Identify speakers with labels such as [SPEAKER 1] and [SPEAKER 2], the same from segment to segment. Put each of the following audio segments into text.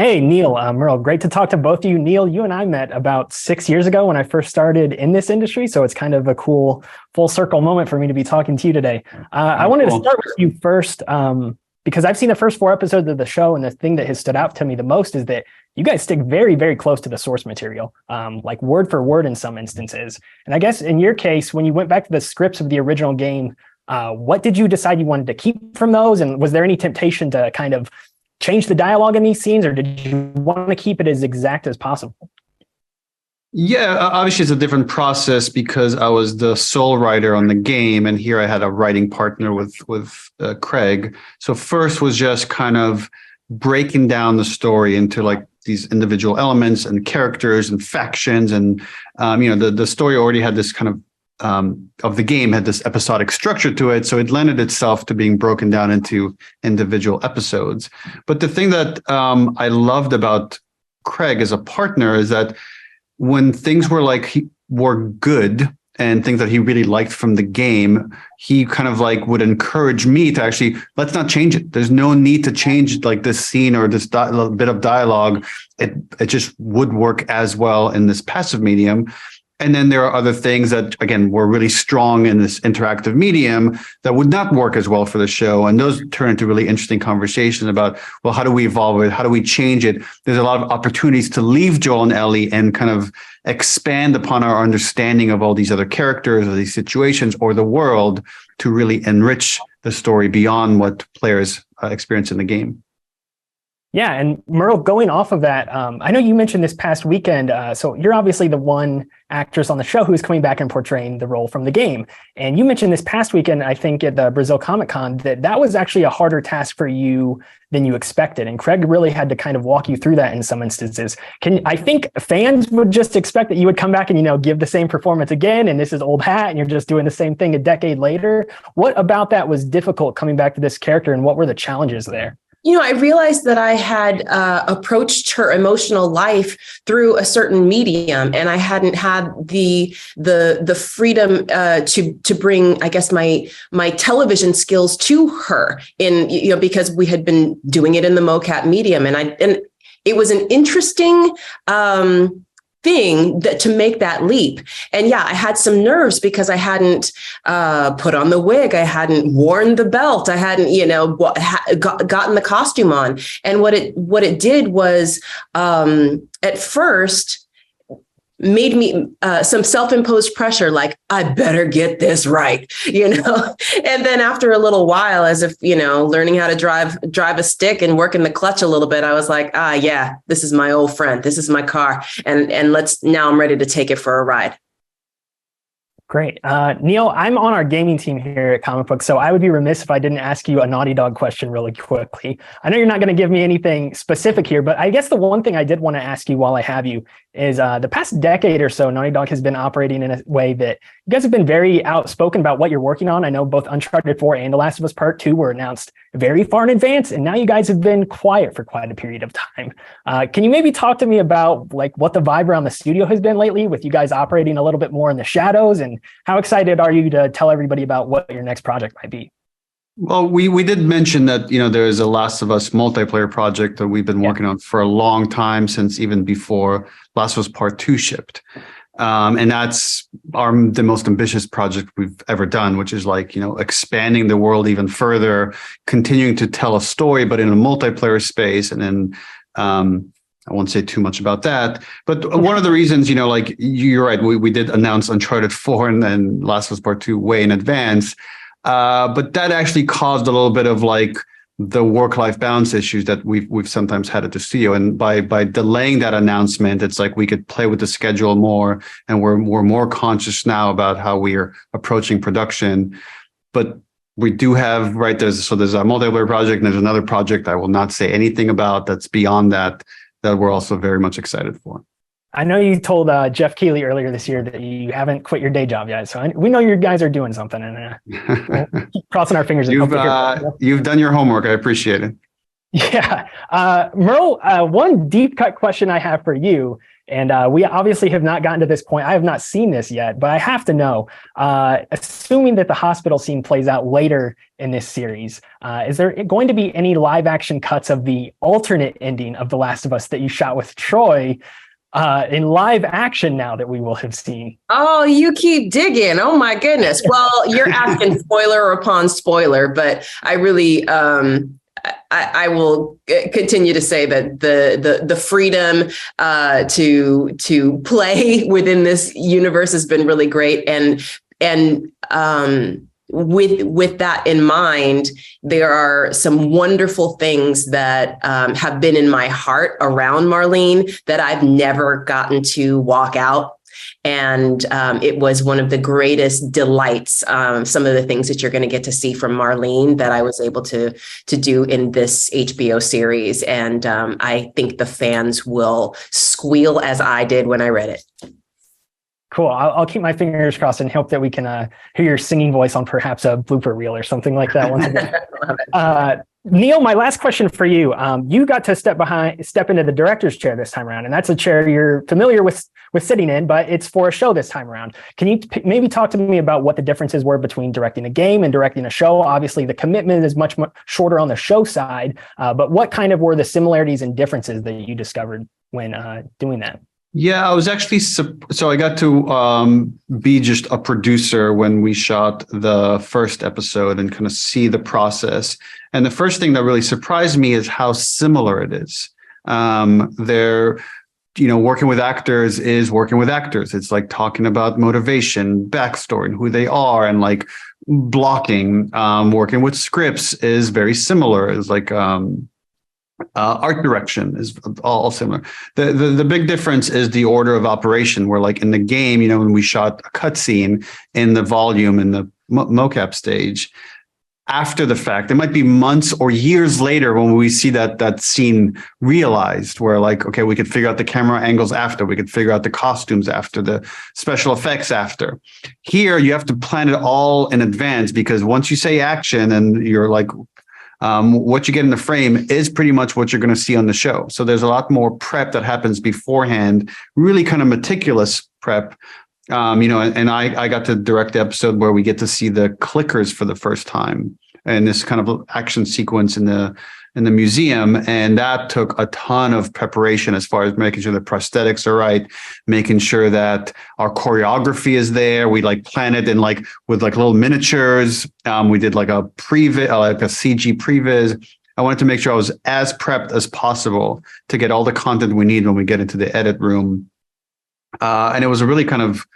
[SPEAKER 1] Hey, Neil, Merle, great to talk to both of you. Neil, you and I met about 6 years ago when I first started in this industry, so it's kind of a cool full circle moment for me to be talking to you today. I wanted to start with you first because I've seen the first 4 episodes of the show, and the thing that has stood out to me the most is that you guys stick very, very close to the source material, like word for word in some instances. And I guess in your case, when you went back to the scripts of the original game, what did you decide you wanted to keep from those? And was there any temptation to kind of change the dialogue in these scenes, or did you want to keep it as exact as possible?
[SPEAKER 2] Yeah, obviously it's a different process because I was the sole writer on the game, and here I had a writing partner with Craig. So first was just kind of breaking down the story into like these individual elements and characters and factions, and the story already had this kind of the game had this episodic structure to it, so it lended itself to being broken down into individual episodes. But the thing that I loved about Craig as a partner is that when things were good and things that he really liked from the game, he kind of like would encourage me to actually, let's not change it. There's no need to change like this scene or this bit of dialogue. It just would work as well in this passive medium. And then there are other things that, again, were really strong in this interactive medium that would not work as well for the show. And those turn into really interesting conversations about, well, how do we evolve it? How do we change it? There's a lot of opportunities to leave Joel and Ellie and kind of expand upon our understanding of all these other characters or these situations or the world to really enrich the story beyond what players experience in the game.
[SPEAKER 1] Yeah, and Merle, going off of that, I know you mentioned this past weekend, so you're obviously the one actress on the show who's coming back and portraying the role from the game. And you mentioned this past weekend, I think at the Brazil Comic Con, that was actually a harder task for you than you expected. And Craig really had to kind of walk you through that in some instances. I think fans would just expect that you would come back and, give the same performance again, and this is old hat, and you're just doing the same thing a decade later. What about that was difficult coming back to this character, and what were the challenges there?
[SPEAKER 3] I realized that I had approached her emotional life through a certain medium, and I hadn't had the freedom to bring, I guess, my television skills to her because we had been doing it in the mocap medium, and it was an interesting thing that to make that leap. And yeah, I had some nerves because I hadn't put on the wig. I hadn't worn the belt. I hadn't, gotten the costume on. And what it did was, at first, made me some self-imposed pressure, like I better get this right, And then after a little while, as if, learning how to drive a stick and work in the clutch a little bit, I was like, yeah, this is my old friend. This is my car. And now I'm ready to take it for a ride.
[SPEAKER 1] Great. Neil, I'm on our gaming team here at Comic Book, so I would be remiss if I didn't ask you a Naughty Dog question really quickly. I know you're not going to give me anything specific here, but I guess the one thing I did want to ask you while I have you is the past decade or so, Naughty Dog has been operating in a way that you guys have been very outspoken about what you're working on. I know both Uncharted 4 and The Last of Us Part 2 were announced very far in advance, and now you guys have been quiet for quite a period of time. Can you maybe talk to me about like what the vibe around the studio has been lately with you guys operating a little bit more in the shadows, and how excited are you to tell everybody about what your next project might be?
[SPEAKER 2] Well, we did mention that, there is a Last of Us multiplayer project that we've been working on for a long time, since even before Last of Us Part 2 shipped. And that's the most ambitious project we've ever done, which is like, expanding the world even further, continuing to tell a story, but in a multiplayer space. And then I won't say too much about that. But one of the reasons, like you're right, we did announce Uncharted 4 and then Last of Us Part 2 way in advance. But that actually caused a little bit of like the work-life balance issues that we've sometimes had at the studio. And by delaying that announcement, it's like we could play with the schedule more, and we're more conscious now about how we're approaching production. But we do have, right, there's a multiplayer project, and there's another project I will not say anything about that's beyond that we're also very much excited for.
[SPEAKER 1] I know you told Jeff Keighley earlier this year that you haven't quit your day job yet, so we know you guys are doing something, and we'll keep crossing our fingers.
[SPEAKER 2] You've done your homework. I appreciate it.
[SPEAKER 1] Yeah. Merle, one deep cut question I have for you And we obviously have not gotten to this point. I have not seen this yet, but I have to know, assuming that the hospital scene plays out later in this series, is there going to be any live action cuts of the alternate ending of The Last of Us that you shot with Troy in live action now that we will have seen?
[SPEAKER 3] Oh, you keep digging. Oh my goodness. Well, you're asking spoiler upon spoiler, but I really, I will continue to say that the freedom to play within this universe has been really great. And with that in mind, there are some wonderful things that have been in my heart around Marlene that I've never gotten to walk out. And it was one of the greatest delights. Some of the things that you're going to get to see from Marlene that I was able to do in this HBO series. And I think the fans will squeal as I did when I read it.
[SPEAKER 1] Cool. I'll keep my fingers crossed and hope that we can hear your singing voice on perhaps a blooper reel or something like that once again. Niel, my last question for you. You got to step into the director's chair this time around, and that's a chair you're familiar with sitting in, but it's for a show this time around. Can you maybe talk to me about what the differences were between directing a game and directing a show? Obviously, the commitment is much shorter on the show side, but what kind of were the similarities and differences that you discovered when doing that?
[SPEAKER 2] Yeah, I was actually, so I got to be just a producer when we shot the first episode and kind of see the process. And the first thing that really surprised me is how similar it is. Working with actors is working with actors. It's like talking about motivation, backstory, and who they are, and like blocking. Working with scripts is very similar. It's like art direction is all similar. The big difference is the order of operation, where like in the game, when we shot a cutscene in the volume in the mocap stage, after the fact, it might be months or years later when we see that scene realized, where like, okay, we could figure out the camera angles after, we could figure out the costumes after, the special effects after. Here, you have to plan it all in advance, because once you say action and you're like, what you get in the frame is pretty much what you're going to see on the show. So there's a lot more prep that happens beforehand, really kind of meticulous prep. And I got to direct the episode where we get to see the clickers for the first time, and this kind of action sequence in the museum. And that took a ton of preparation as far as making sure the prosthetics are right, making sure that our choreography is there. We like plan it in like with like little miniatures. We did like a CG previs. I wanted to make sure I was as prepped as possible to get all the content we need when we get into the edit room. And it was a really kind of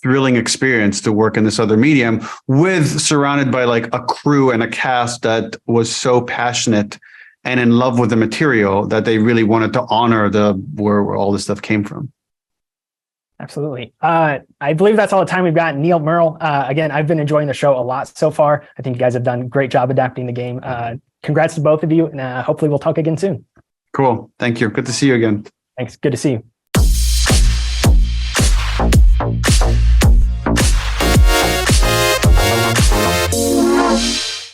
[SPEAKER 2] thrilling experience to work in this other medium surrounded by like a crew and a cast that was so passionate and in love with the material that they really wanted to honor where all this stuff came from.
[SPEAKER 1] Absolutely. I believe that's all the time we've got. Niel, Merle, again, I've been enjoying the show a lot so far. I think you guys have done a great job adapting the game. Congrats to both of you, and hopefully we'll talk again soon.
[SPEAKER 2] Cool. Thank you. Good to see you again.
[SPEAKER 1] Thanks. Good to see you.